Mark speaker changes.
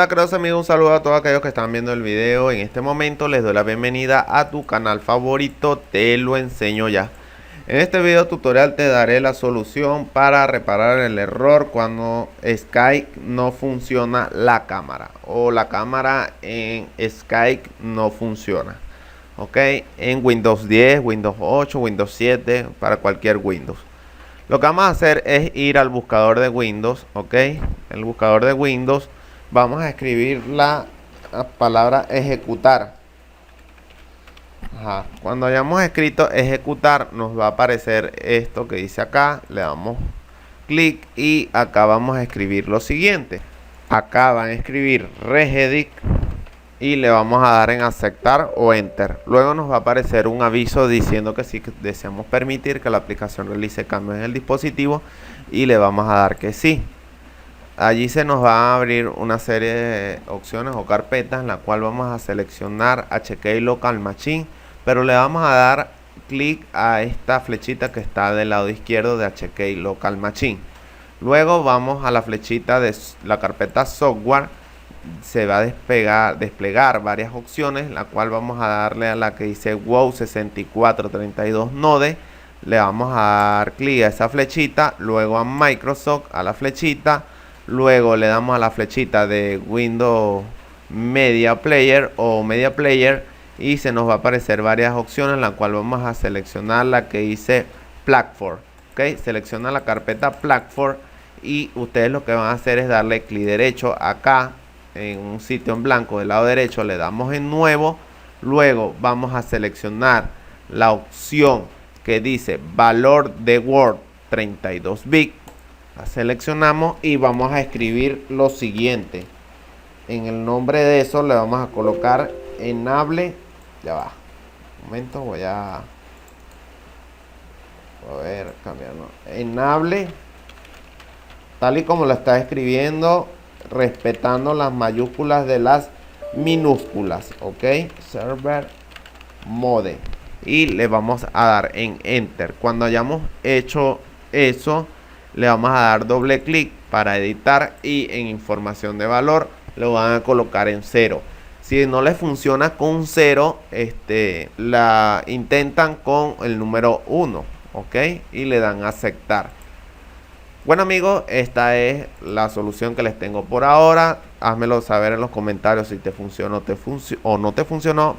Speaker 1: Hola queridos amigos, un saludo a todos aquellos que están viendo el video. En este momento les doy la bienvenida a tu canal favorito, Te Lo Enseño Ya. En este video tutorial te daré la solución para reparar el error cuando Skype no funciona la cámara o la cámara en Skype no funciona. Ok, en Windows 10, Windows 8, Windows 7, para cualquier Windows. Lo que vamos a hacer es ir al buscador de Windows, ok, el buscador de Windows. Vamos a escribir la palabra ejecutar. Cuando hayamos escrito ejecutar, nos va a aparecer esto que dice acá. Le damos clic y acá vamos a escribir lo siguiente. Acá van a escribir regedit y le vamos a dar en aceptar o enter. Luego nos va a aparecer un aviso diciendo que si deseamos permitir que la aplicación realice cambios en el dispositivo, y le vamos a dar que sí. Allí se nos va a abrir una serie de opciones o carpetas en la cual vamos a seleccionar HK Local Machine, pero le vamos a dar clic a esta flechita que está del lado izquierdo de HK Local Machine. Luego vamos a la flechita de la carpeta software. Se va a desplegar varias opciones, la cual vamos a darle a la que dice WoW 6432 Node. Le vamos a dar clic a esa flechita, luego a Microsoft, a la flechita. Luego le damos a la flechita de Windows Media Player o Media Player y se nos va a aparecer varias opciones, en la cual vamos a seleccionar la que dice Platform. Ok, selecciona la carpeta Platform y ustedes lo que van a hacer es darle clic derecho acá en un sitio en blanco del lado derecho, le damos en nuevo. Luego vamos a seleccionar la opción que dice valor de Word 32 bits. La seleccionamos y vamos a escribir lo siguiente. En el nombre de eso le vamos a colocar enable. Ya va, un momento, voy a ver, cambiarlo. Enable, tal y como lo está escribiendo, respetando las mayúsculas de las minúsculas. Ok, server mode, y le vamos a dar en enter. Cuando hayamos hecho eso, le vamos a dar doble clic para editar y en información de valor lo van a colocar en 0. Si no les funciona con 0, la intentan con el número 1, ok, y le dan a aceptar. Bueno amigos, esta es la solución que les tengo por ahora. Házmelo saber en los comentarios si te funcionó o no te funcionó.